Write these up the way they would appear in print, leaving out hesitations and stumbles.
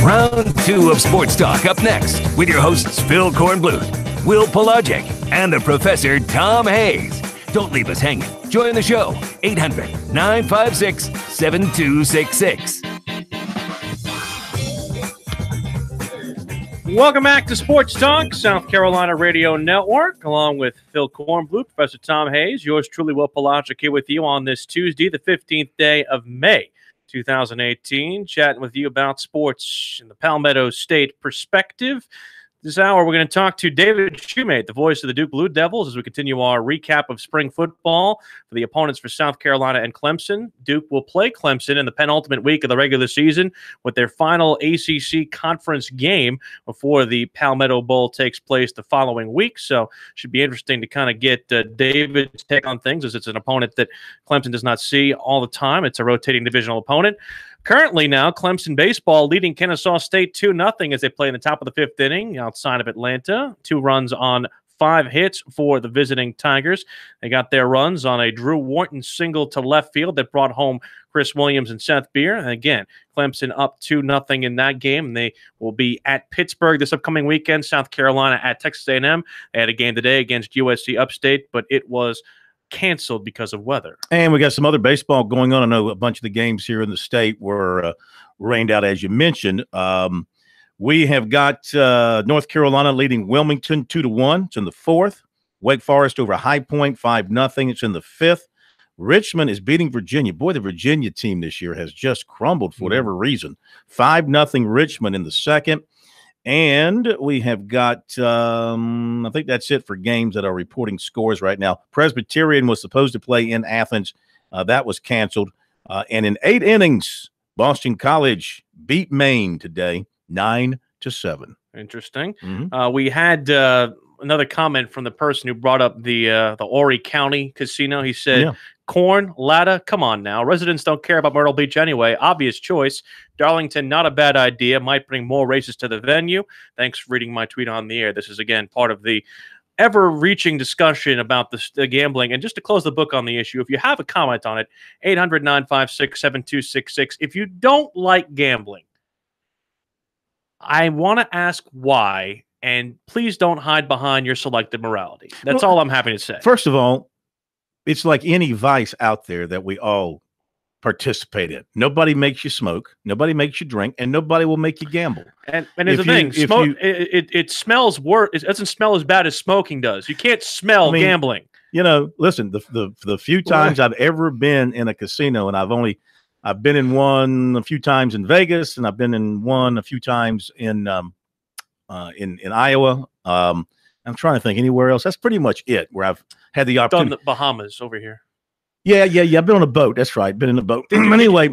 Round 2 of Sports Talk up next with your hosts Phil Kornblut, Will Pelagic, and the Professor Tom Hayes. Don't leave us hanging. Join the show, 800-956-7266. Welcome back to Sports Talk, South Carolina Radio Network, along with Phil Kornbluth, Professor Tom Hayes, yours truly, Will Pelagic, here with you on this Tuesday, the 15th day of May, 2018, chatting with you about sports in the Palmetto State perspective. This hour, we're going to talk to David Shoemate, the voice of the Duke Blue Devils, as we continue our recap of spring football for the opponents for South Carolina and Clemson. Duke will play Clemson in the penultimate week of the regular season with their final ACC conference game before the Palmetto Bowl takes place the following week. So should be interesting to kind of get David's take on things, as it's an opponent that Clemson does not see all the time. It's a rotating divisional opponent. Currently now, Clemson baseball leading Kennesaw State 2-0 as they play in the top of the fifth inning outside of Atlanta. 2 runs on 5 hits for the visiting Tigers. They got their runs on a Drew Wharton single to left field that brought home Chris Williams and Seth Beer. And again, Clemson up 2-0 in that game. They will be at Pittsburgh this upcoming weekend. South Carolina at Texas A&M. They had a game today against USC Upstate, but it was canceled because of weather. And we got some other baseball going on. I know a bunch of the games here in the state were rained out, as you mentioned. We have got North Carolina leading Wilmington 2-1. It's in the 4th. Wake Forest over High Point 5-0. It's in the 5th. Richmond is beating Virginia. Boy, the Virginia team this year has just crumbled for whatever reason. 5-0 Richmond in the 2nd. And we have got, I think that's it for games that are reporting scores right now. Presbyterian was supposed to play in Athens. That was canceled. And in 8 innings, Boston College beat Maine today, 9-7. Interesting. We had another comment from the person who brought up the Horry County Casino. He said, Corn, Latta, come on now. Residents don't care about Myrtle Beach anyway. Obvious choice. Darlington, not a bad idea. Might bring more races to the venue. Thanks for reading my tweet on the air. This is, again, part of the ever-reaching discussion about the gambling. And just to close the book on the issue, if you have a comment on it, 800-956-7266. If you don't like gambling, I want to ask why, and please don't hide behind your selective morality. That's all I'm happy to say. First of all, it's like any vice out there that we all participate in. Nobody makes you smoke, nobody makes you drink, and nobody will make you gamble. And here's the thing: smoke, it smells worse. It doesn't smell as bad as smoking does. You can't smell gambling. You know, listen, the few times I've ever been in a casino, and I've been in one a few times in Vegas, and I've been in one a few times in Iowa. I'm trying to think anywhere else. That's pretty much it where I've had the opportunity. Done the Bahamas over here. Yeah. I've been on a boat. That's right. Been in a boat. Did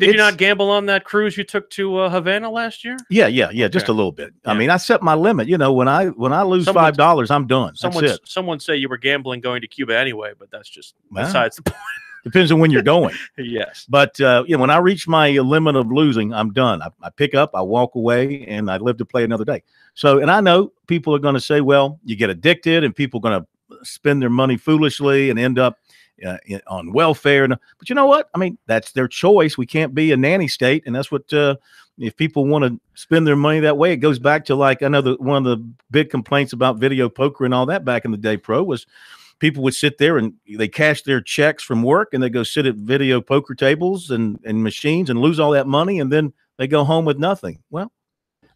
you not gamble on that cruise you took to Havana last year? Yeah. Okay. Just a little bit. Yeah. I mean, I set my limit. You know, when I lose $5, I'm done. That's it. Someone say you were gambling going to Cuba anyway, but that's just besides the point. Depends on when you're going. Yes. But, when I reach my limit of losing, I'm done. I pick up, I walk away, and I live to play another day. So, and I know people are going to say, well, you get addicted and people are going to spend their money foolishly and end up on welfare. But you know what? I mean, that's their choice. We can't be a nanny state. And that's what, if people want to spend their money that way, it goes back to, like, I know one of the big complaints about video poker and all that back in the day, was people would sit there and they cash their checks from work and they go sit at video poker tables and machines and lose all that money. And then they go home with nothing. Well,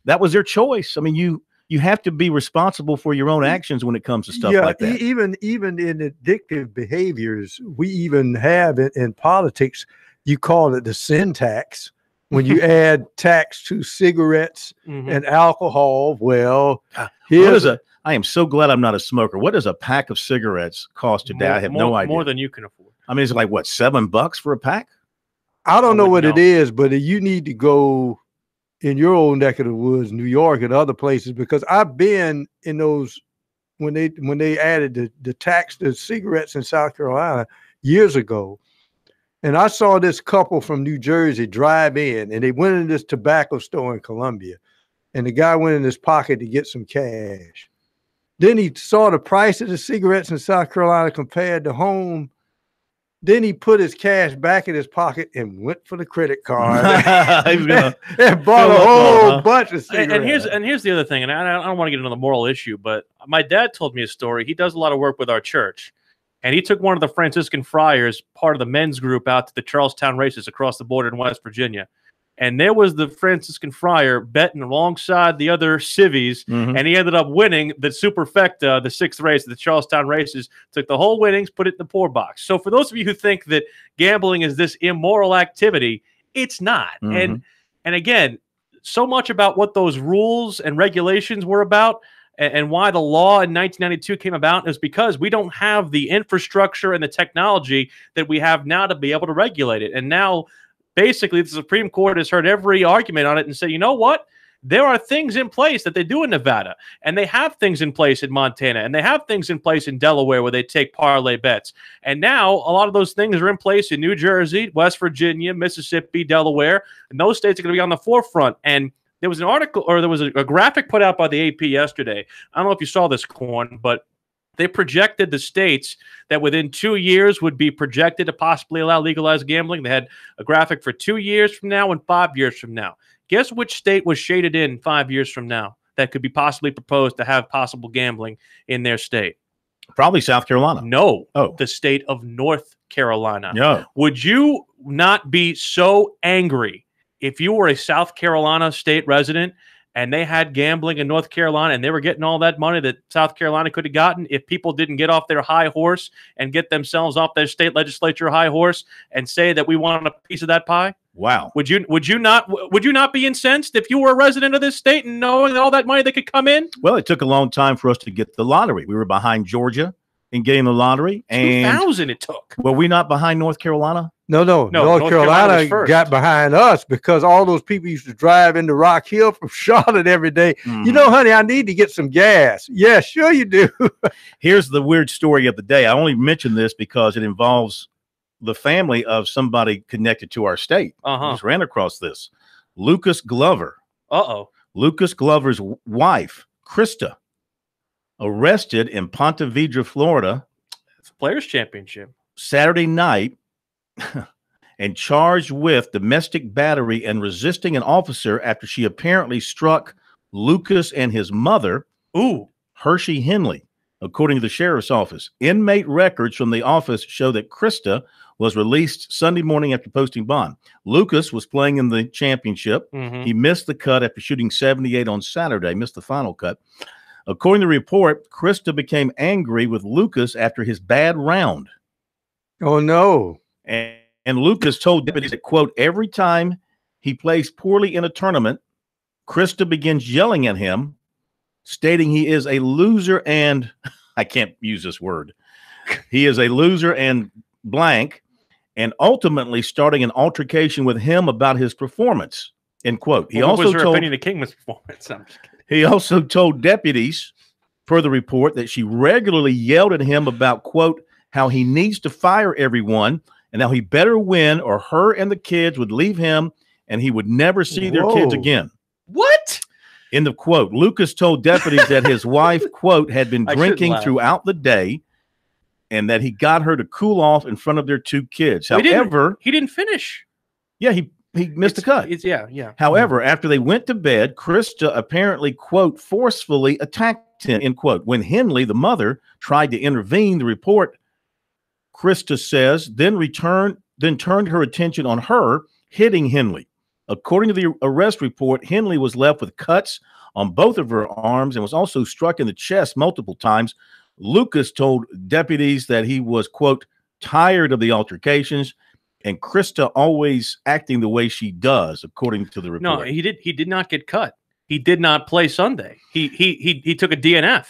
that was their choice. I mean, you have to be responsible for your own actions when it comes to stuff like that. Even in addictive behaviors, we even have it in politics. You call it the sin tax. When you add tax to cigarettes and alcohol, well, I am so glad I'm not a smoker. What does a pack of cigarettes cost today? I have no idea. More than you can afford. I mean, it's like, what, $7 for a pack? I don't know what it is, but you need to go in your own neck of the woods, New York and other places, because I've been in those when they added the tax to cigarettes in South Carolina years ago. And I saw this couple from New Jersey drive in, and they went in this tobacco store in Columbia, and the guy went in his pocket to get some cash. Then he saw the price of the cigarettes in South Carolina compared to home. Then he put his cash back in his pocket and went for the credit card and bought a whole bunch of cigarettes. And here's the other thing, and I don't want to get into the moral issue, but my dad told me a story. He does a lot of work with our church, and he took one of the Franciscan friars, part of the men's group, out to the Charlestown races across the border in West Virginia. And there was the Franciscan friar betting alongside the other civvies, and he ended up winning the superfecta, the 6th race, the Charlestown races, took the whole winnings, put it in the poor box. So for those of you who think that gambling is this immoral activity, it's not. And again, so much about what those rules and regulations were about and why the law in 1992 came about is because we don't have the infrastructure and the technology that we have now to be able to regulate it. And now, basically, the Supreme Court has heard every argument on it and said, you know what? There are things in place that they do in Nevada, and they have things in place in Montana, and they have things in place in Delaware where they take parlay bets. And now a lot of those things are in place in New Jersey, West Virginia, Mississippi, Delaware, and those states are going to be on the forefront. And there was an article, or there was a graphic put out by the AP yesterday. I don't know if you saw this, Corn, but they projected the states that within 2 years would be projected to possibly allow legalized gambling. They had a graphic for 2 years from now and 5 years from now. Guess which state was shaded in 5 years from now that could be possibly proposed to have possible gambling in their state? Probably South Carolina. No. Oh. The state of North Carolina. No. Would you not be so angry if you were a South Carolina state resident and they had gambling in North Carolina and they were getting all that money that South Carolina could have gotten if people didn't get off their high horse and get themselves off their state legislature high horse and say that we want a piece of that pie? Wow. Would you not be incensed if you were a resident of this state and knowing all that money that could come in? Well, it took a long time for us to get the lottery. We were behind Georgia in getting the lottery. And 2000 it took. Were we not behind North Carolina? No. North Carolina got behind us because all those people used to drive into Rock Hill from Charlotte every day. You know, honey, I need to get some gas. Yeah, sure you do. Here's the weird story of the day. I only mention this because it involves the family of somebody connected to our state. I just ran across this. Lucas Glover. Lucas Glover's wife, Krista, arrested in Ponte Vedra, Florida. It's a Players Championship. Saturday night and charged with domestic battery and resisting an officer after she apparently struck Lucas and his mother, Hershey Henley, according to the sheriff's office. Inmate records from the office show that Krista was released Sunday morning after posting bond. Lucas was playing in the championship. He missed the cut after shooting 78 on Saturday, missed the final cut. According to the report, Krista became angry with Lucas after his bad round. Oh, no. And Lucas told deputies that, quote, every time he plays poorly in a tournament, Krista begins yelling at him, stating he is a loser and I can't use this word. He is a loser and blank, and ultimately starting an altercation with him about his performance, end quote. He also was her opinion of Kingman's performance? I'm just kidding. He also told deputies, per the report, that she regularly yelled at him about, quote, how he needs to fire everyone and how he better win or her and the kids would leave him and he would never see their kids again. What? In the quote, Lucas told deputies that his wife, quote, had been drinking throughout the day and that he got her to cool off in front of their 2 kids. However, he didn't finish. Yeah, he missed the cut. Yeah. However, after they went to bed, Krista apparently, quote, forcefully attacked him, end quote. When Henley, the mother, tried to intervene, the report, Krista says, then turned her attention on her, hitting Henley. According to the arrest report, Henley was left with cuts on both of her arms and was also struck in the chest multiple times. Lucas told deputies that he was, quote, tired of the altercations and Krista always acting the way she does, according to the report. No, he did not get cut. He did not play Sunday. He took a DNF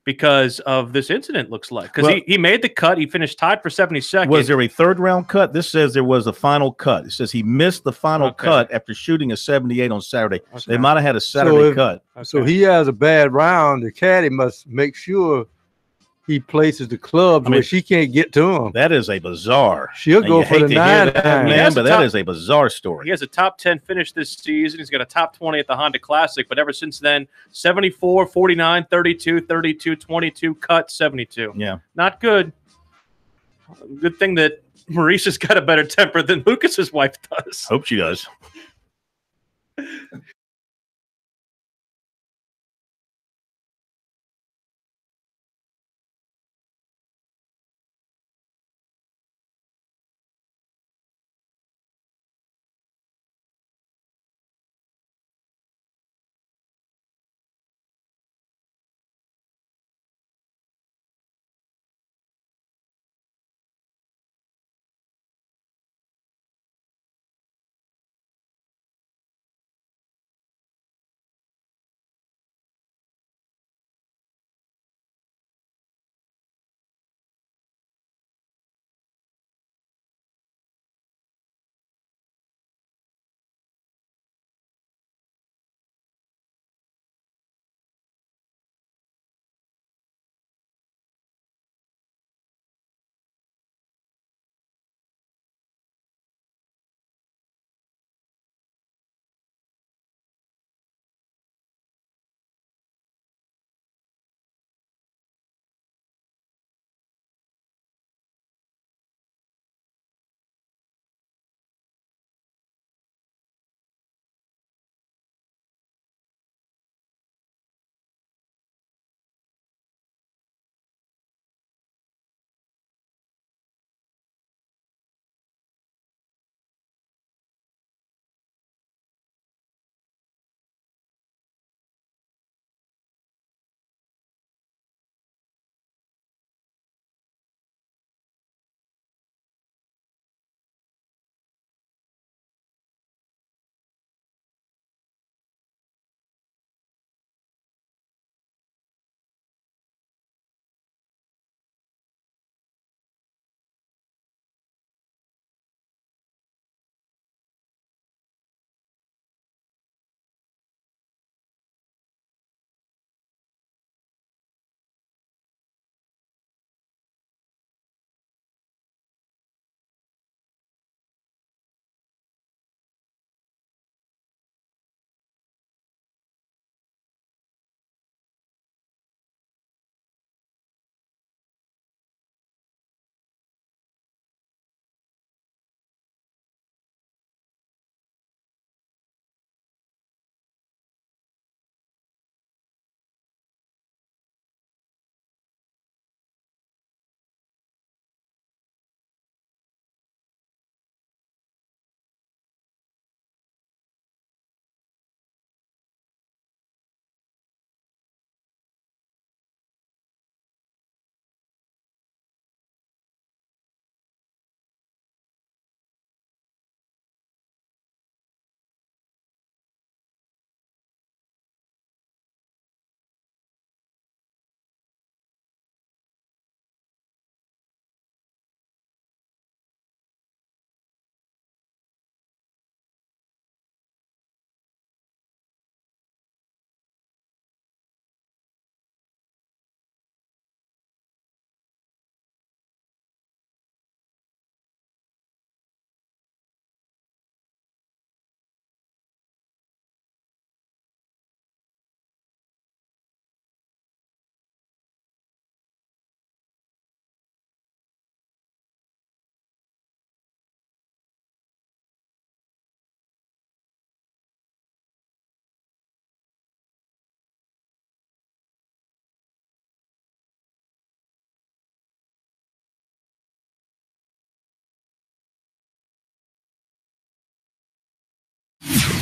because of this incident, looks like. Because he made the cut. He finished tied for 72nd. Was there a third-round cut? This says there was a final cut. It says he missed the final cut after shooting a 78 on Saturday. They might have had a Saturday cut. So he has a bad round. The caddy must make sure he places the clubs where she can't get to him. That is a bizarre. She'll go for the 9 man, but that is a bizarre story. He has a top 10 finish this season. He's got a top 20 at the Honda Classic, but ever since then, 74, 49, 32, 32, 22, cut 72. Yeah. Not good. Good thing that Maurice has got a better temper than Lucas's wife does. Hope she does.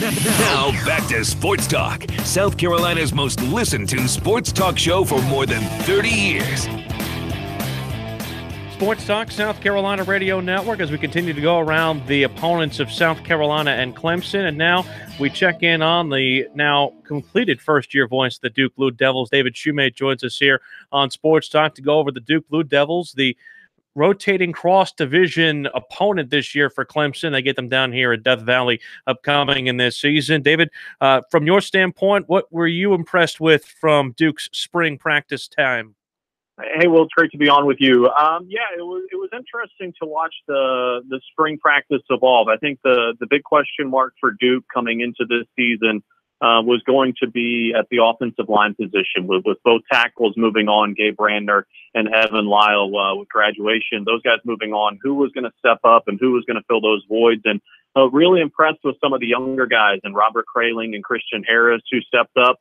Now back to Sports Talk, South Carolina's most listened to sports talk show for more than 30 years. Sports Talk, South Carolina Radio Network, as we continue to go around the opponents of South Carolina and Clemson. And now we check in on the now completed first-year voice of the Duke Blue Devils. David Shumate joins us here on Sports Talk to go over the Duke Blue Devils, the rotating cross-division opponent this year for Clemson. They get them down here at Death Valley upcoming in this season. David, from your standpoint, what were you impressed with from Duke's spring practice time? Hey, Will, it's great to be on with you. Yeah, it was interesting to watch the spring practice evolve. I think the big question mark for Duke coming into this season was going to be at the offensive line position with both tackles moving on, Gabe Brandner and Evan Lyle with graduation. Those guys moving on, who was going to step up and who was going to fill those voids. And really impressed with some of the younger guys and Robert Kraling and Christian Harris who stepped up.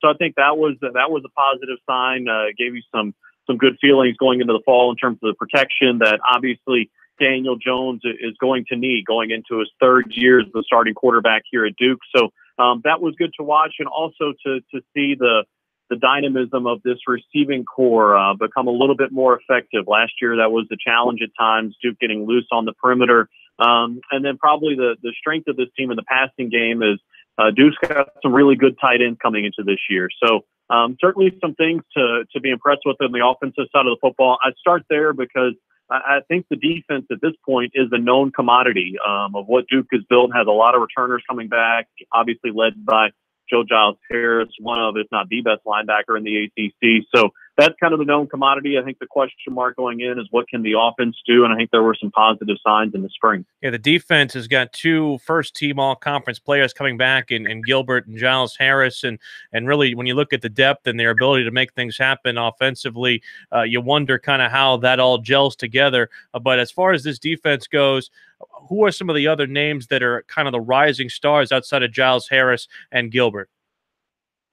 So I think that was a positive sign. Gave you some good feelings going into the fall in terms of the protection that obviously Daniel Jones is going to need going into his third year as the starting quarterback here at Duke. So that was good to watch, and also to see the dynamism of this receiving core become a little bit more effective. Last year, that was the challenge at times, Duke getting loose on the perimeter. And then probably the strength of this team in the passing game is Duke's got some really good tight ends coming into this year. So certainly some things to be impressed with on the offensive side of the football. I'd start there because I think the defense at this point is a known commodity of what Duke has built. Has a lot of returners coming back, obviously led by Joe Giles Harris, one of, if not the best linebacker in the ACC. So that's kind of the known commodity. I think the question mark going in is what can the offense do? And I think there were some positive signs in the spring. Yeah, the defense has got two first-team all-conference players coming back in Gilbert and Giles Harris. And really, when you look at the depth and their ability to make things happen offensively, you wonder kind of how that all gels together. But as far as this defense goes, who are some of the other names that are kind of the rising stars outside of Giles Harris and Gilbert?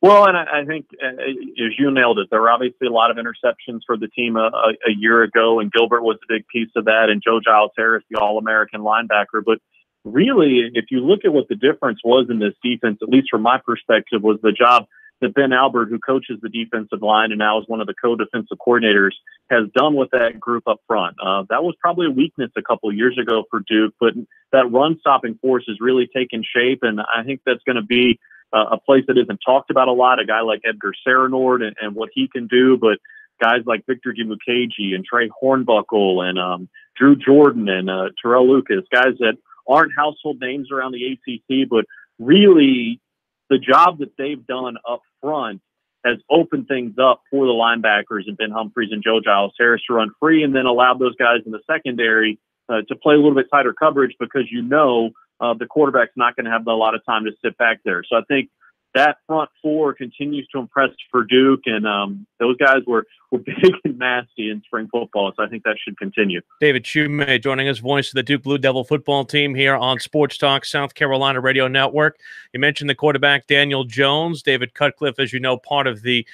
Well, and I think, as you nailed it, there were obviously a lot of interceptions for the team a year ago, and Gilbert was a big piece of that, and Joe Giles Harris, the All-American linebacker. But really, if you look at what the difference was in this defense, at least from my perspective, was the job that Ben Albert, who coaches the defensive line and now is one of the co-defensive coordinators, has done with that group up front. That was probably a weakness a couple of years ago for Duke, but that run-stopping force has really taken shape, and I think that's going to be a place that isn't talked about a lot, a guy like Edgar Serenord and what he can do, but guys like Victor Dimukeji and Trey Hornbuckle and Drew Jordan and Terrell Lucas, guys that aren't household names around the ACC, but really the job that they've done up front has opened things up for the linebackers and Ben Humphreys and Joe Giles Harris to run free, and then allowed those guys in the secondary to play a little bit tighter coverage because the quarterback's not going to have a lot of time to sit back there. So I think that front four continues to impress for Duke, and those guys were big and nasty in spring football, so I think that should continue. David Shumate joining us, voice of the Duke Blue Devil football team here on Sports Talk, South Carolina Radio Network. You mentioned the quarterback, Daniel Jones. David Cutcliffe, as you know, part of the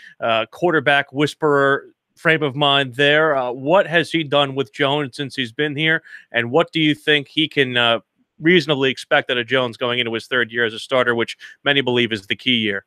quarterback whisperer frame of mind there. What has he done with Jones since he's been here, and what do you think he can reasonably expect out of Jones going into his third year as a starter, which many believe is the key year?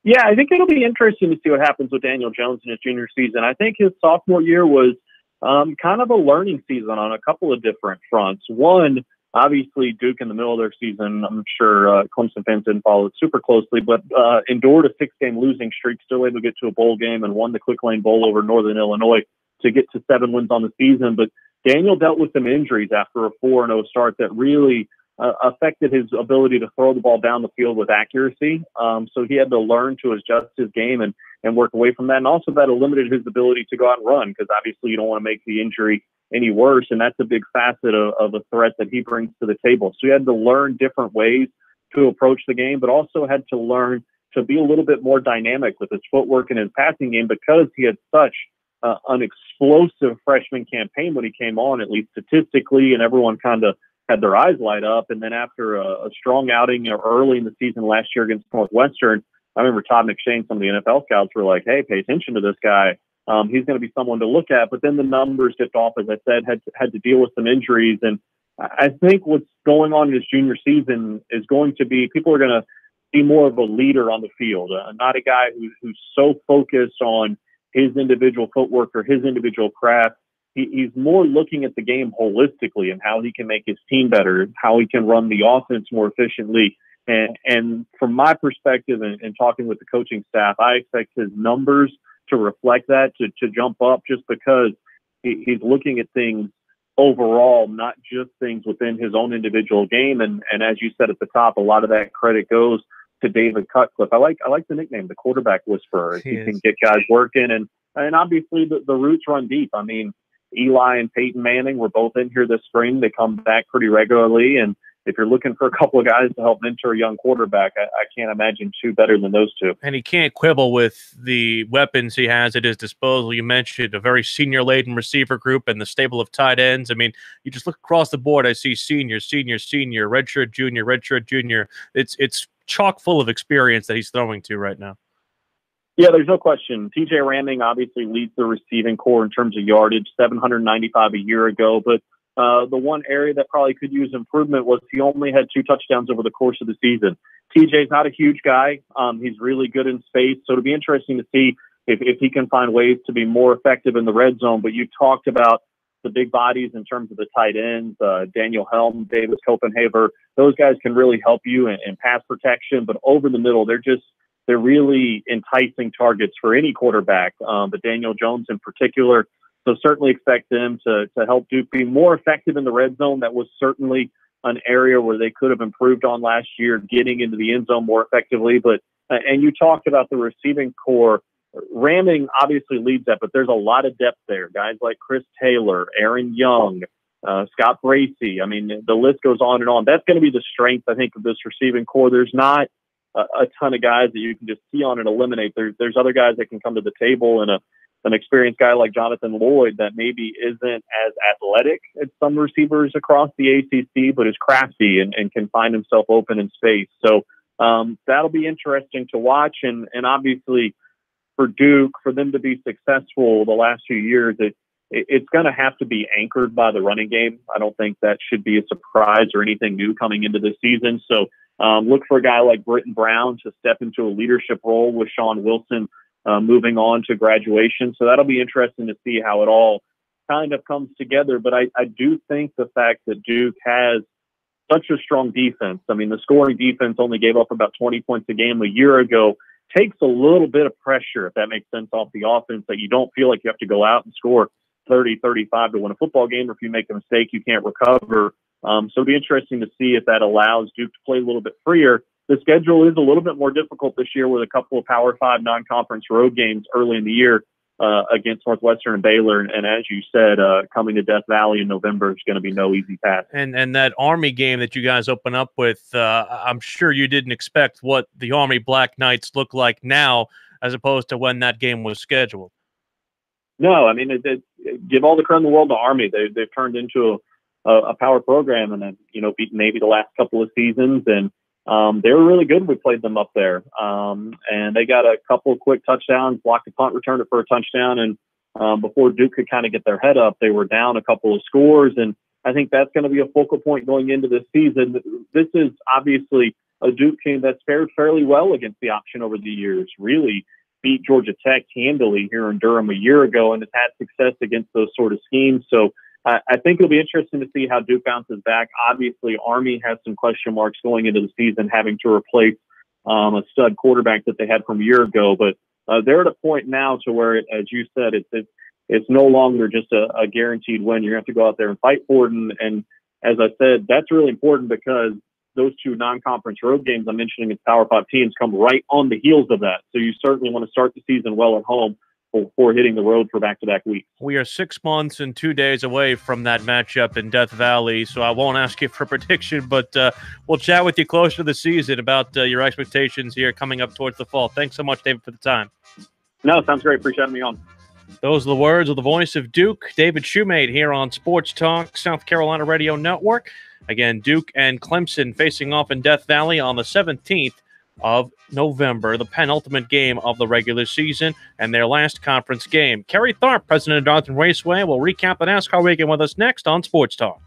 Yeah, I think it'll be interesting to see what happens with Daniel Jones in his junior season. I think his sophomore year was kind of a learning season on a couple of different fronts. One, obviously Duke in the middle of their season, I'm sure Clemson fans didn't follow it super closely, but endured a 6-game losing streak, still able to get to a bowl game and won the Quick Lane Bowl over Northern Illinois to get to 7 wins on the season. But Daniel dealt with some injuries after a 4-0 start that really affected his ability to throw the ball down the field with accuracy. So he had to learn to adjust his game and work away from that. And also that limited his ability to go out and run, because obviously you don't want to make the injury any worse. And that's a big facet of a threat that he brings to the table. So he had to learn different ways to approach the game, but also had to learn to be a little bit more dynamic with his footwork and his passing game, because he had such an explosive freshman campaign when he came on, at least statistically, and everyone kind of had their eyes light up. And then after a strong outing early in the season last year against Northwestern, I remember Todd McShane, some of the NFL scouts were like, hey, pay attention to this guy. He's going to be someone to look at. But then the numbers dipped off, as I said, had to deal with some injuries. And I think what's going on in his junior season is going to be people are going to be more of a leader on the field, not a guy who's so focused on his individual footwork or his individual craft. He's more looking at the game holistically and how he can make his team better, how he can run the offense more efficiently. And from my perspective and talking with the coaching staff, I expect his numbers to reflect that, to jump up, just because he's looking at things overall, not just things within his own individual game. And as you said at the top, a lot of that credit goes to David Cutcliffe. I like the nickname, the quarterback whisperer. He can get guys working, and obviously the roots run deep. I mean, Eli and Peyton Manning were both in here this spring. They come back pretty regularly, and if you're looking for a couple of guys to help mentor a young quarterback, I can't imagine two better than those two. And he can't quibble with the weapons he has at his disposal. You mentioned a very senior-laden receiver group and the stable of tight ends. I mean, you just look across the board, I see senior, redshirt junior. It's chock full of experience that he's throwing to right now. Yeah, there's no question. TJ Ramming obviously leads the receiving core in terms of yardage, 795 a year ago. But the one area that probably could use improvement was he only had 2 touchdowns over the course of the season. TJ's not a huge guy. He's really good in space. So it'll be interesting to see if he can find ways to be more effective in the red zone. But you talked about the big bodies in terms of the tight ends, Daniel Helm, Davis Copenhaver. Those guys can really help you in pass protection. But over the middle, they're really enticing targets for any quarterback, but Daniel Jones in particular. So certainly expect them to help Duke be more effective in the red zone. That was certainly an area where they could have improved on last year, getting into the end zone more effectively. But and you talked about the receiving core. Ramming obviously leads that, but there's a lot of depth there. Guys like Chris Taylor, Aaron Young, Scott Bracey. I mean, the list goes on and on. That's going to be the strength, I think, of this receiving core. There's not a ton of guys that you can just see on and eliminate. There's other guys that can come to the table, and an experienced guy like Jonathan Lloyd that maybe isn't as athletic as some receivers across the ACC, but is crafty and can find himself open in space. So that'll be interesting to watch. And obviously for Duke, for them to be successful the last few years, it's going to have to be anchored by the running game. I don't think that should be a surprise or anything new coming into this season. So look for a guy like Britton Brown to step into a leadership role with Sean Wilson moving on to graduation. So that'll be interesting to see how it all kind of comes together. But I do think the fact that Duke has such a strong defense, I mean, the scoring defense only gave up about 20 points a game a year ago, takes a little bit of pressure, if that makes sense, off the offense, that you don't feel like you have to go out and score 30, 35 to win a football game, or if you make a mistake, you can't recover. So it'll be interesting to see if that allows Duke to play a little bit freer. The schedule is a little bit more difficult this year with a couple of Power 5 non-conference road games early in the year against Northwestern and Baylor. And as you said, coming to Death Valley in November is going to be no easy task. And that Army game that you guys open up with, I'm sure you didn't expect what the Army Black Knights look like now as opposed to when that game was scheduled. No, I mean, give all the credit in the world to Army. They've turned into a power program, and then, beaten Navy the last couple of seasons, and they were really good. We played them up there, and they got a couple of quick touchdowns, blocked a punt, returned it for a touchdown, and before Duke could kind of get their head up, they were down a couple of scores, and I think that's going to be a focal point going into this season. This is obviously a Duke team that's fared fairly well against the option over the years, really beat Georgia Tech handily here in Durham a year ago, and has had success against those sort of schemes. So I think it'll be interesting to see how Duke bounces back. Obviously, Army has some question marks going into the season, having to replace a stud quarterback that they had from a year ago. But they're at a point now to where, as you said, it's no longer just a guaranteed win. You're going to have to go out there and fight for it. And as I said, that's really important because those two non-conference road games I'm mentioning as Power 5 teams come right on the heels of that. So you certainly want to start the season well at home before hitting the road for back-to-back weeks. We are 6 months and 2 days away from that matchup in Death Valley, so I won't ask you for a prediction, but we'll chat with you closer to the season about your expectations here coming up towards the fall. Thanks so much, David, for the time. No, sounds great. Appreciate having me on. Those are the words of the voice of Duke, David Shoemate, here on Sports Talk South Carolina Radio Network. Again, Duke and Clemson facing off in Death Valley on the 17th of November, the penultimate game of the regular season and their last conference game. Kerry Tharp, president of Darlington Raceway, will recap the NASCAR weekend with us next on Sports Talk.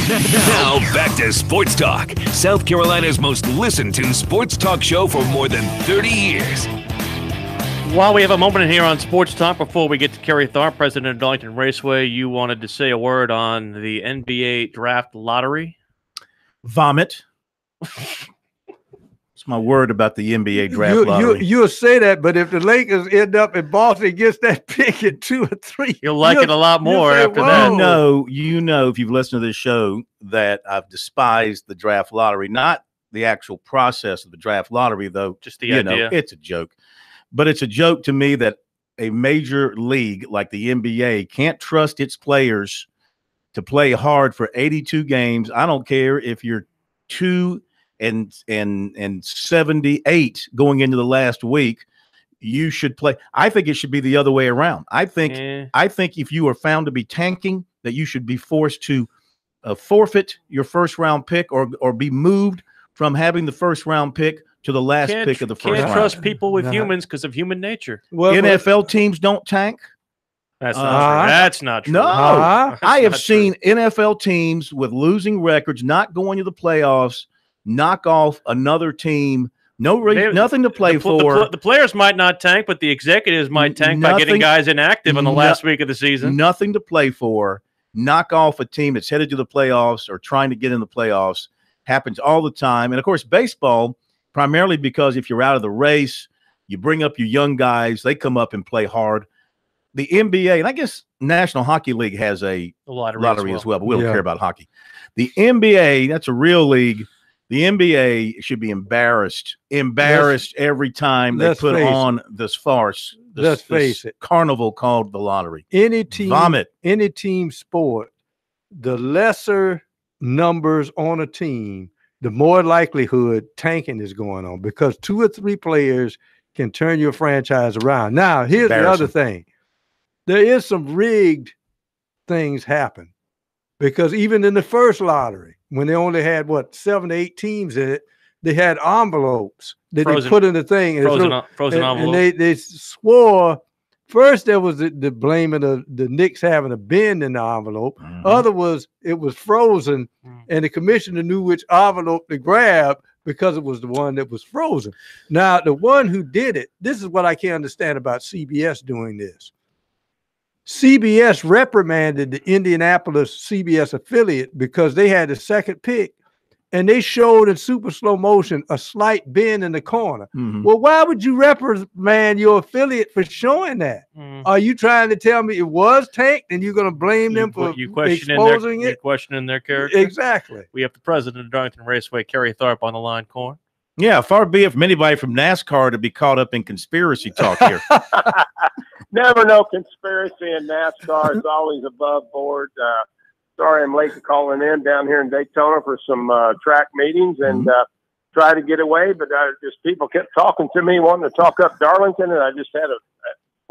Now back to Sports Talk, South Carolina's most listened to sports talk show for more than 30 years. While we have a moment here on Sports Talk, before we get to Kerry Tharp, president of Darlington Raceway, you wanted to say a word on the NBA draft lottery? Vomit. It's my word about the NBA draft lottery. You'll say that, but if the Lakers end up in Boston gets that pick at 2 or 3, you'll like it a lot more after that. You know, if you've listened to this show, that I've despised the draft lottery, not the actual process of the draft lottery, though. Just the idea. It's a joke. But it's a joke to me that a major league like the NBA can't trust its players to play hard for 82 games. I don't care if you're 2-78 going into the last week. You should play. I think it should be the other way around. I think if you are found to be tanking, that you should be forced to forfeit your first round pick or be moved from having the first round pick to the last pick of the first round. Can't trust people with humans because of human nature. Well, NFL teams don't tank. That's not true. That's not true. No, I have seen NFL teams with losing records not going to the playoffs knock off another team. Nothing to play for. The players might not tank, but the executives might tank by getting guys inactive in the last week of the season. Nothing to play for. Knock off a team that's headed to the playoffs or trying to get in the playoffs. Happens all the time. And, of course, baseball, primarily because if you're out of the race, you bring up your young guys, they come up and play hard. The NBA, and I guess National Hockey League has a lottery as well, but we don't care about hockey. The NBA, that's a real league. The NBA should be embarrassed every time they put on this farce, this carnival called the lottery. Any team sport, the lesser numbers on a team, the more likelihood tanking is going on because 2 or 3 players can turn your franchise around. Now, here's the other thing. There is some rigged things happen because even in the first lottery, when they only had, 7 to 8 teams in it, they had envelopes that they put in the thing. Frozen envelopes. And they swore, first there was the blaming of the Knicks having a bend in the envelope. Other was it was frozen, and the commissioner knew which envelope to grab because it was the one that was frozen. Now, the one who did it, this is what I can't understand about CBS doing this. CBS reprimanded the Indianapolis CBS affiliate because they had the second pick and they showed in super slow motion a slight bend in the corner. Well, why would you reprimand your affiliate for showing that? Are you trying to tell me it was tanked and you're going to blame them for exposing it? You're questioning their character? Exactly. We have the president of Darlington Raceway, Kerry Tharp, on the line, Corn. Yeah, far be it from anybody from NASCAR to be caught up in conspiracy talk here. Never no conspiracy in NASCAR. It's always above board. Sorry I'm late to calling in down here in Daytona for some track meetings and try to get away, but just people kept talking to me, wanting to talk up Darlington, and I just had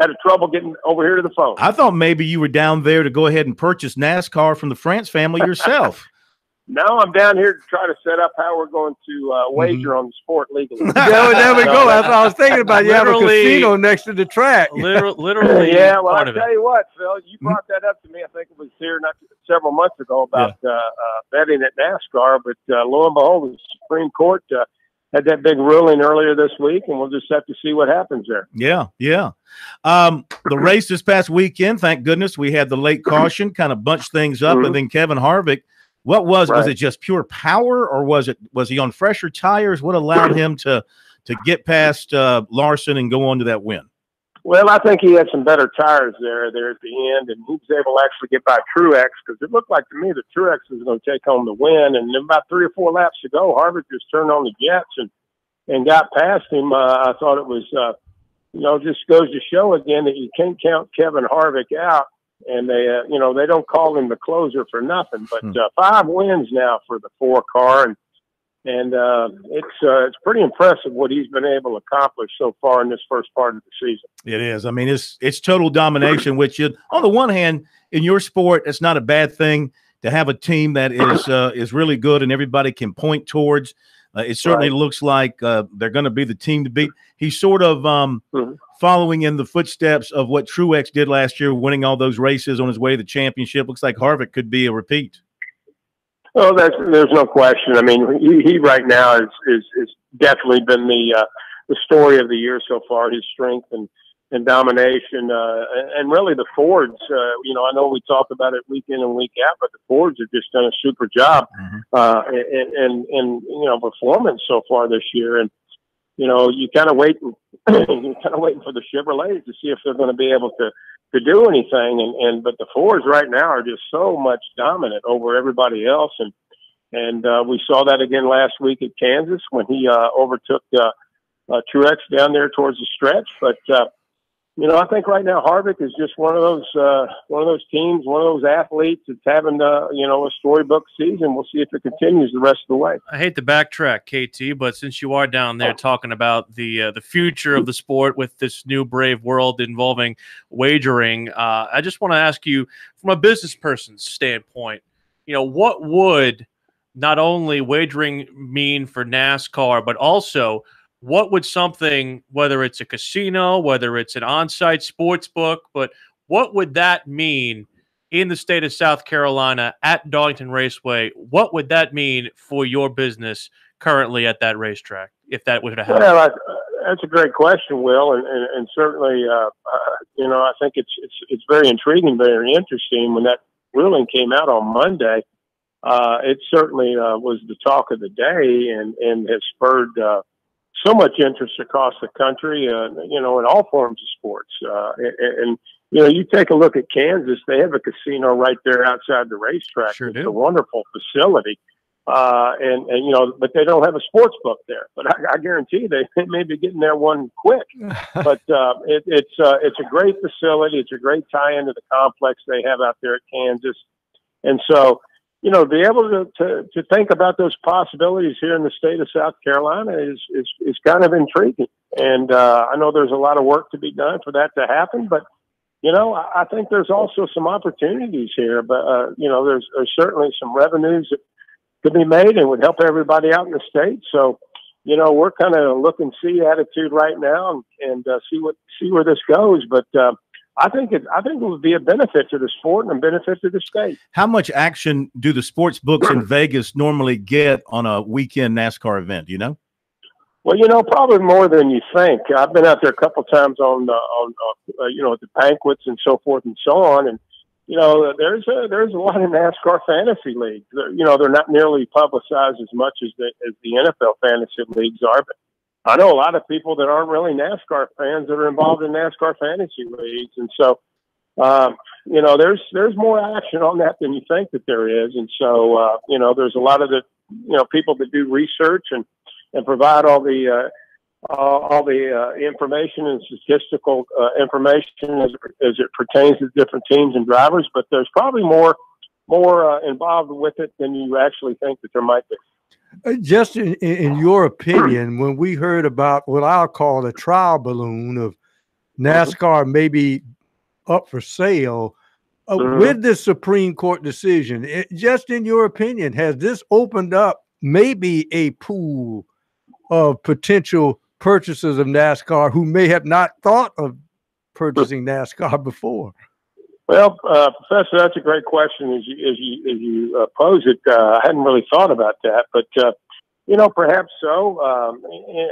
a trouble getting over here to the phone. I thought maybe you were down there to go ahead and purchase NASCAR from the France family yourself. No, I'm down here to try to set up how we're going to wager on the sport legally. There we go. That's what I was thinking about. You have a casino next to the track. Literally. Yeah, well, I tell you what, Phil, you brought that up to me. I think it was here several months ago about betting at NASCAR. But lo and behold, the Supreme Court had that big ruling earlier this week, and we'll just have to see what happens there. Yeah. The race this past weekend, thank goodness, we had the late caution, kind of bunched things up, and then Kevin Harvick. What was it just pure power, or was he on fresher tires? What allowed him to get past Larson and go on to that win? Well, I think he had some better tires there at the end, and he was able to actually get by Truex because it looked like to me that Truex was going to take home the win. And then about 3 or 4 laps to go, Harvick just turned on the jets and got past him. I thought it was, just goes to show again that you can't count Kevin Harvick out. And they don't call him the closer for nothing. But 5 wins now for the 4 car, and it's pretty impressive what he's been able to accomplish so far in this first part of the season. It is. I mean, it's total domination. Which on the one hand, in your sport, it's not a bad thing to have a team that is really good and everybody can point towards. It certainly looks like they're going to be the team to beat. He's sort of following in the footsteps of what Truex did last year, winning all those races on his way to the championship. Looks like Harvick could be a repeat. Oh, there's no question. I mean, he right now is definitely been the story of the year so far. His strength and domination, and really the Fords. I know we talk about it week in and week out, but the Fords have just done a super job, in performance so far this year. And you kind of waiting, you're kind of waiting for the Chevrolets to see if they're going to be able to do anything. But the Fords right now are just so much dominant over everybody else. And we saw that again last week at Kansas when he overtook Truex down there towards the stretch. But I think right now Harvick is just one of those teams, one of those athletes that's having a storybook season. We'll see if it continues the rest of the way. I hate to backtrack, KT, but since you are down there talking about the future of the sport with this new brave world involving wagering, I just want to ask you, from a business person's standpoint, what would not only wagering mean for NASCAR, but also what would something, whether it's a casino, whether it's an on-site sports book, but what would that mean in the state of South Carolina at Darlington Raceway? What would that mean for your business currently at that racetrack, if that would happen? Well, that's a great question, Will, and certainly, I think it's very intriguing, very interesting. When that ruling came out on Monday, it certainly was the talk of the day, and has spurred so much interest across the country, in all forms of sports. You take a look at Kansas, they have a casino right there outside the racetrack. Sure it's do. a wonderful facility. But they don't have a sports book there. But I guarantee they may be getting there one quick. But it's a great facility. It's a great tie into the complex they have out there at Kansas. And so, be able to think about those possibilities here in the state of South Carolina is kind of intriguing. And I know there's a lot of work to be done for that to happen, but I think there's also some opportunities here. But there's certainly some revenues that could be made and would help everybody out in the state. So we're kind of look and see attitude right now and see where this goes. But I think it would be a benefit to the sport and a benefit to the state. How much action do the sports books in Vegas normally get on a weekend NASCAR event? Do you know? Well, probably more than you think. I've been out there a couple of times on the banquets and so forth and so on. And, there's a lot of NASCAR fantasy leagues. They're not nearly publicized as much as the NFL fantasy leagues are, but I know a lot of people that aren't really NASCAR fans that are involved in NASCAR fantasy leagues. And so, there's more action on that than you think that there is. And so, there's a lot of the, people that do research and provide all the information and statistical information as it pertains to different teams and drivers. But there's probably more involved with it than you actually think that there might be. Just in your opinion, when we heard about what I'll call a trial balloon of NASCAR maybe up for sale, with this Supreme Court decision, just in your opinion, has this opened up maybe a pool of potential purchasers of NASCAR who may have not thought of purchasing NASCAR before? Well, Professor, that's a great question as you pose it. I hadn't really thought about that, but perhaps so.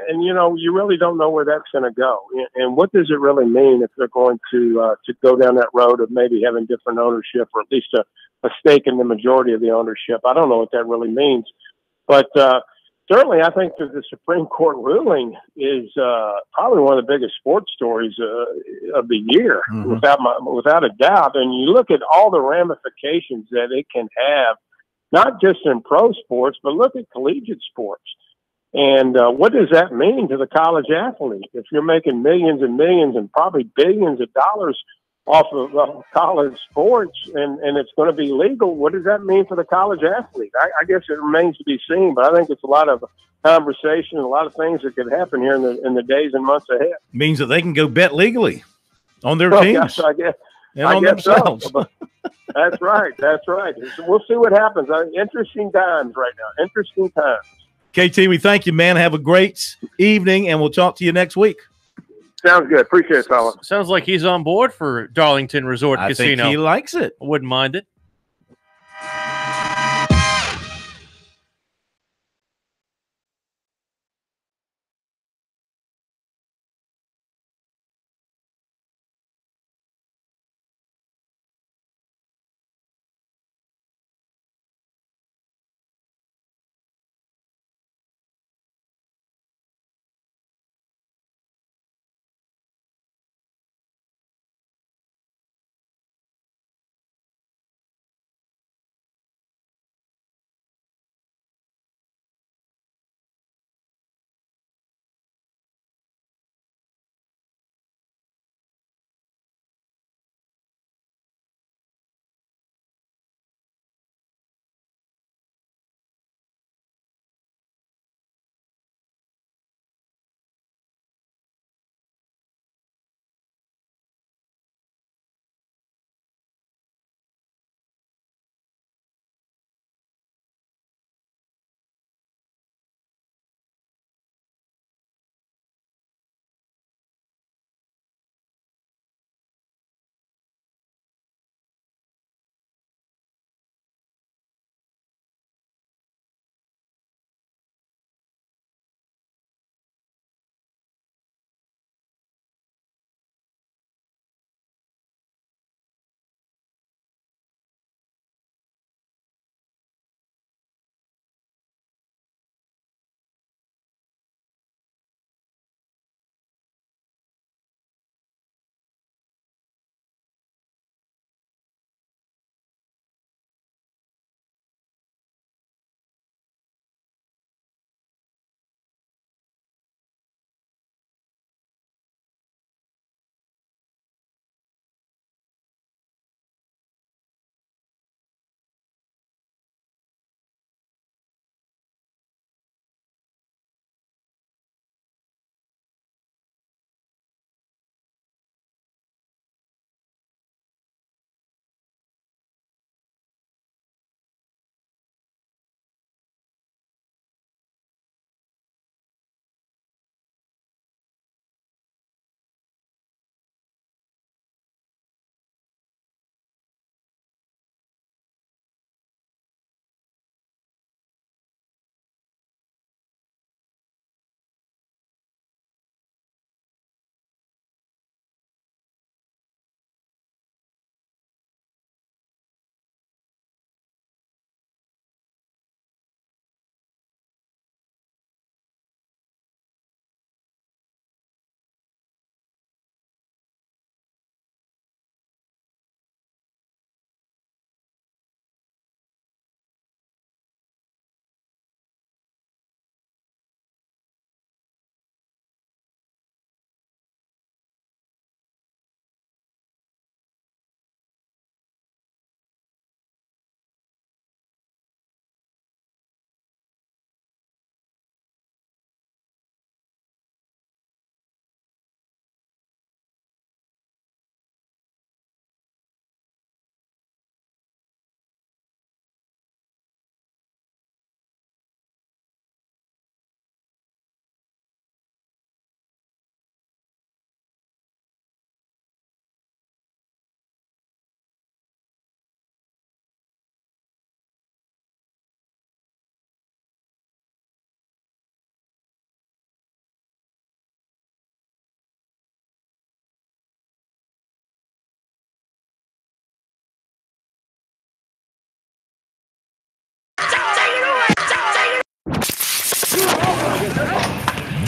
And you really don't know where that's going to go. And what does it really mean if they're going to go down that road of maybe having different ownership, or at least a stake in the majority of the ownership? I don't know what that really means, but certainly, I think that the Supreme Court ruling is probably one of the biggest sports stories of the year, without a doubt. And you look at all the ramifications that it can have, not just in pro sports, but look at collegiate sports. And what does that mean to the college athlete? If you're making millions and millions and probably billions of dollars off of college sports, and it's going to be legal, what does that mean for the college athlete? I guess it remains to be seen, but I think it's a lot of conversation and a lot of things that could happen here in the days and months ahead. Means that they can go bet legally on their teams. Yes, I guess. And on themselves. So. That's right. That's right. So we'll see what happens. Interesting times right now. Interesting times. KT, we thank you, man. Have a great evening, and we'll talk to you next week. Sounds good. Appreciate it, fella. Sounds like he's on board for Darlington Resort Casino. I think he likes it. I wouldn't mind it.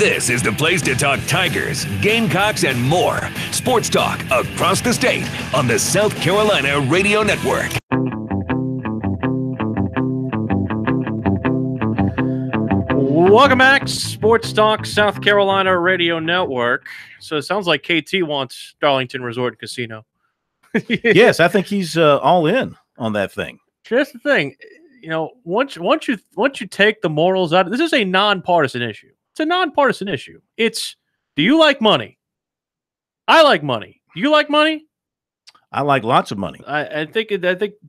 This is the place to talk Tigers, Gamecocks, and more. Sports talk across the state on the South Carolina Radio Network. Welcome back, Sports Talk South Carolina Radio Network. So it sounds like KT wants Darlington Resort and Casino. Yes, I think he's all in on that thing. Here's the thing, you know, once you take the morals out, this is a nonpartisan issue. It's a nonpartisan issue. It's, do you like money? I like money. Do you like money? I like lots of money. I think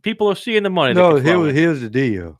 people are seeing the money. No, here's the deal.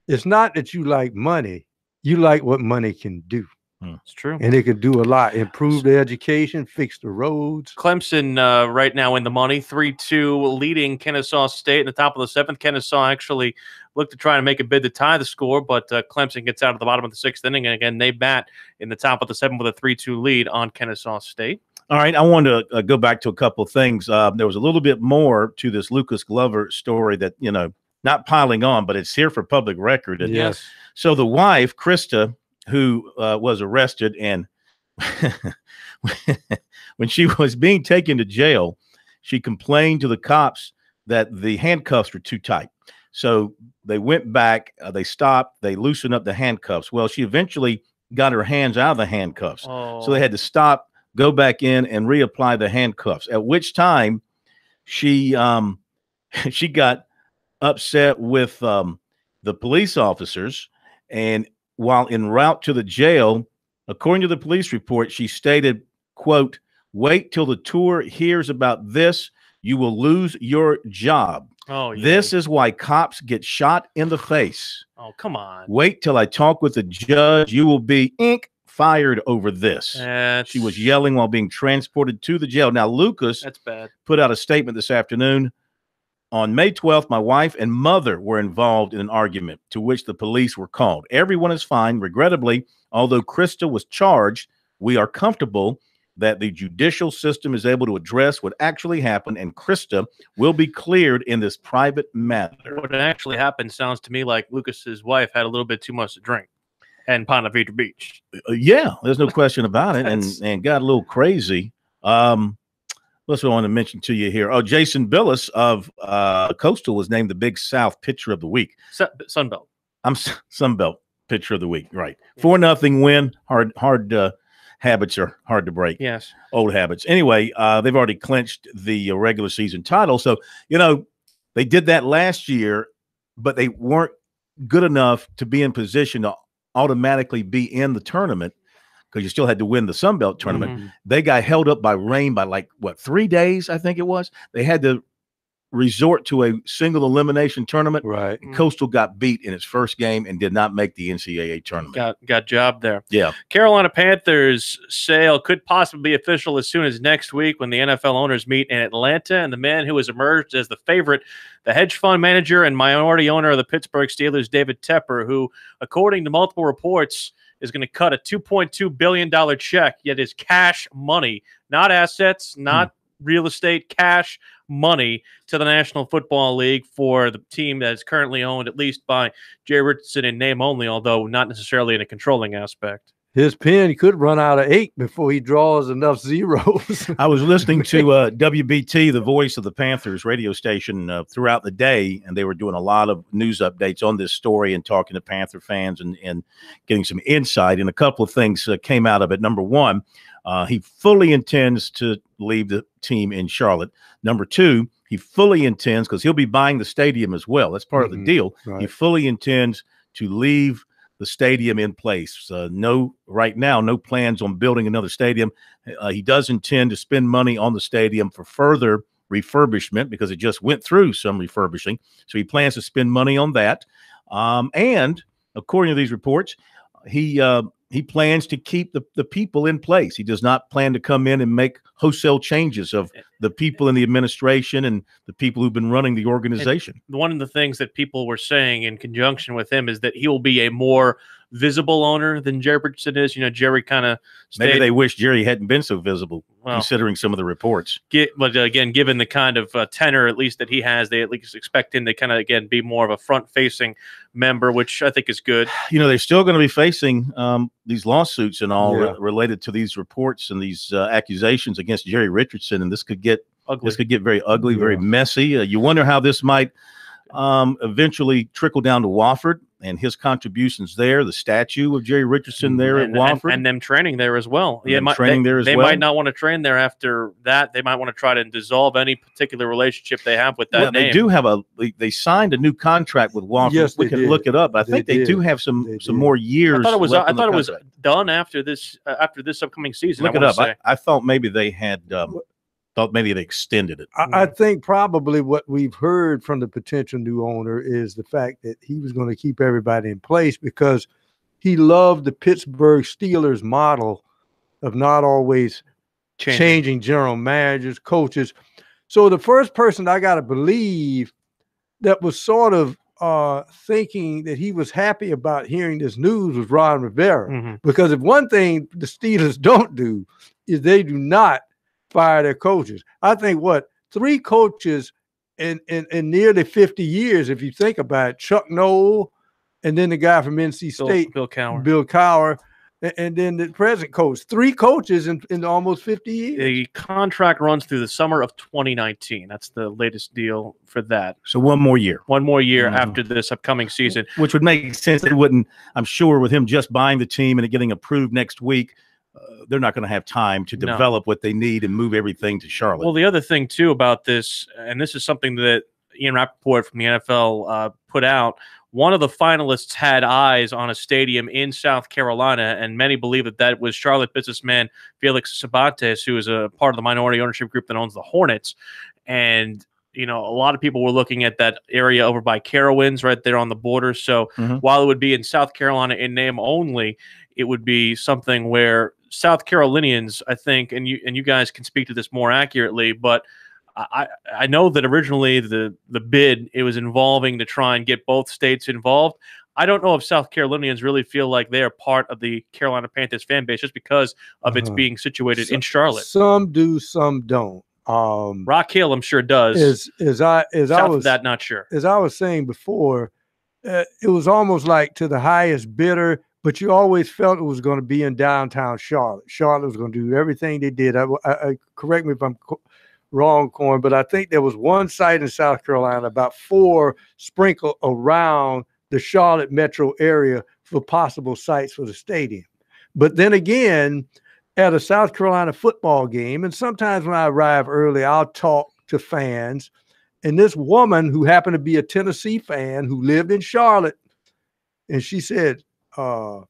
It's not that you like money. You like what money can do. It's true. And it could do a lot. Improve the education, fix the roads. Clemson right now in the money, 3-2, leading Kennesaw State in the top of the seventh. Kennesaw actually looked to try and make a bid to tie the score, but Clemson gets out of the bottom of the sixth inning. And again, they bat in the top of the seventh with a 3-2 lead on Kennesaw State. All right, I wanted to go back to a couple of things. There was a little bit more to this Lucas Glover story that, you know, not piling on, but it's here for public record. And yes. So the wife, Krista, who was arrested, and when she was being taken to jail, she complained to the cops that the handcuffs were too tight. So they went back, they stopped, they loosened up the handcuffs. Well, she eventually got her hands out of the handcuffs. Oh. So they had to stop, go back in, and reapply the handcuffs, at which time she she got upset with the police officers. And while en route to the jail, according to the police report, she stated, quote, "Wait till the tour hears about this. You will lose your job. Oh, yeah. This is why cops get shot in the face. Oh, come on. Wait till I talk with the judge. You will be fired over this." She was yelling while being transported to the jail. Now, Lucas That's bad. put out a statement this afternoon. On May 12th, my wife and mother were involved in an argument to which the police were called. Everyone is fine. Regrettably, although Krista was charged, we are comfortable that the judicial system is able to address what actually happened, and Krista will be cleared in this private matter. What actually happened sounds to me like Lucas's wife had a little bit too much to drink in Ponte Vedra Beach. Yeah, there's no question about it, and got a little crazy. That's what I want to mention to you here. Oh, Jason Billis of Coastal was named the Big South Pitcher of the Week. Sunbelt. I'm Sunbelt Pitcher of the Week, right? 4-0 win. Hard habits are hard to break. Yes. Old habits. Anyway, they've already clinched the regular season title. So, you know, they did that last year, but they weren't good enough to be in position to automatically be in the tournament, because you still had to win the Sun Belt tournament. Mm-hmm. They got held up by rain by like, what, 3 days, I think it was. They had to resort to a single elimination tournament. Right. Coastal got beat in its first game and did not make the NCAA tournament. Got job there. Yeah. Carolina Panthers sale could possibly be official as soon as next week when the NFL owners meet in Atlanta. And the man who has emerged as the favorite, the hedge fund manager and minority owner of the Pittsburgh Steelers, David Tepper, who, according to multiple reports, is going to cut a $2.2 billion check, yet is cash money, not assets, not real estate, cash money to the National Football League for the team that is currently owned at least by Jerry Richardson in name only, although not necessarily in a controlling aspect. His pen could run out of 8 before he draws enough zeros. I was listening to WBT, the voice of the Panthers radio station, throughout the day, and they were doing a lot of news updates on this story and talking to Panther fans and getting some insight. And a couple of things came out of it. Number one, he fully intends to leave the team in Charlotte. Number two, he fully intends, because he'll be buying the stadium as well. That's part of the deal. Right. He fully intends to leave the stadium in place. Right now, no plans on building another stadium. He does intend to spend money on the stadium for further refurbishment, because it just went through some refurbishing. So he plans to spend money on that. And according to these reports, he plans to keep the people in place. He does not plan to come in and make wholesale changes of the people in the administration and the people who've been running the organization. And one of the things that people were saying in conjunction with him is that he will be a more visible owner than Jerry Richardson is. Jerry kind of maybe they wish Jerry hadn't been so visible, considering some of the reports. But again, given the kind of tenor at least that he has, they at least expect him to kind of again be more of a front-facing member, which I think is good. They're still going to be facing these lawsuits and all related to these reports and these accusations against Jerry Richardson, and this could get ugly. This could get very ugly, very messy. You wonder how this might eventually trickle down to Wofford and his contributions there, the statue of Jerry Richardson there at Wofford. And them training there as well. They might not want to train there after that. They might want to try to dissolve any particular relationship they have with that name. They do have they signed a new contract with Wofford. Yes, we can look it up. I think they do have some more years. I thought it was done after this upcoming season. Look it up. I thought maybe they had thought maybe they extended it. I think probably what we've heard from the potential new owner is the fact that he was going to keep everybody in place because he loved the Pittsburgh Steelers model of not always changing general managers, coaches. So the first person I got to believe that was sort of thinking that he was happy about hearing this news was Ron Rivera. Because if one thing the Steelers don't do is they do not fire their coaches. I think 3 coaches in nearly 50 years, if you think about it, Chuck Noll, and then the guy from NC State, Bill Cowher, and then the present coach. 3 coaches in almost 50 years. The contract runs through the summer of 2019. That's the latest deal for that. So one more year. One more year after this upcoming season. Which would make sense. They wouldn't, I'm sure, with him just buying the team and it getting approved next week, they're not going to have time to develop what they need and move everything to Charlotte. Well, the other thing, too, about this, and this is something that Ian Rappaport from the NFL put out, one of the finalists had eyes on a stadium in South Carolina, and many believe that was Charlotte businessman Felix Sabates, who is a part of the minority ownership group that owns the Hornets. And a lot of people were looking at that area over by Carowinds right there on the border. So while it would be in South Carolina in name only, it would be something where South Carolinians, I think, and you guys can speak to this more accurately, but I know that originally the bid, it was involving to try and get both states involved. I don't know if South Carolinians really feel like they are part of the Carolina Panthers fan base just because of its being situated in Charlotte. Some do, some don't. Rock Hill, I'm sure, does. Not sure. As I was saying before, it was almost like to the highest bidder, but you always felt it was going to be in downtown Charlotte. Charlotte was going to do everything they did. I correct me if I'm wrong, Corn, but I think there was one site in South Carolina, about 4 sprinkled around the Charlotte metro area for possible sites for the stadium. But then again, at a South Carolina football game, and sometimes when I arrive early, I'll talk to fans. And this woman who happened to be a Tennessee fan who lived in Charlotte, and she said, I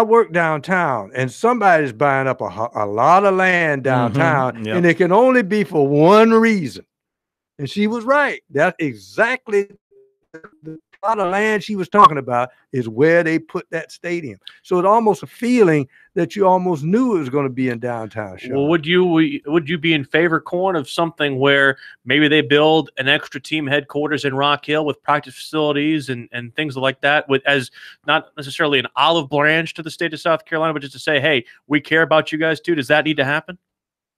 work downtown, and somebody's buying up a lot of land downtown, and it can only be for one reason. And she was right. That's exactly the plot of land she was talking about is where they put that stadium. So it's almost a feeling that you almost knew it was going to be in downtown Charlotte. Well, would you be in favor, Corn, of something where maybe they build an extra team headquarters in Rock Hill with practice facilities and things like that, as not necessarily an olive branch to the state of South Carolina, but just to say, hey, we care about you guys too? Does that need to happen?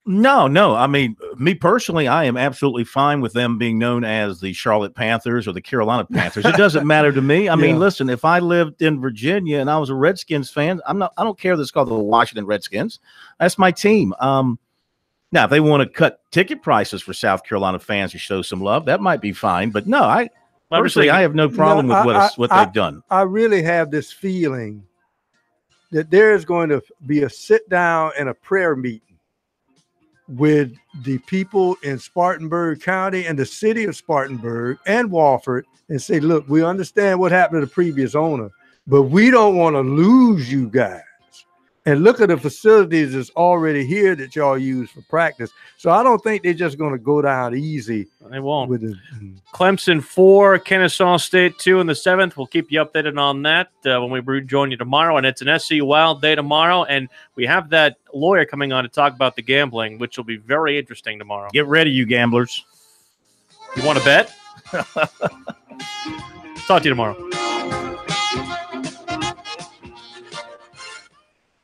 No. I mean, me personally, I am absolutely fine with them being known as the Charlotte Panthers or the Carolina Panthers. It doesn't matter to me. I mean, listen, if I lived in Virginia and I was a Redskins fan, I don't care that it's called the Washington Redskins. That's my team. Now, if they want to cut ticket prices for South Carolina fans to show some love, that might be fine. But no, I have no problem with what they've done. I really have this feeling that there is going to be a sit down and a prayer meeting with the people in Spartanburg County and the city of Spartanburg and Wofford and say, look, we understand what happened to the previous owner, but we don't want to lose you guys. And look at the facilities that's already here that y'all use for practice. So I don't think they're just going to go down easy. They won't. Clemson 4, Kennesaw State 2 in the 7th. We'll keep you updated on that when we rejoin you tomorrow. And it's an SC Wild day tomorrow. And we have that lawyer coming on to talk about the gambling, which will be very interesting tomorrow. Get ready, you gamblers. You want to bet? Talk to you tomorrow.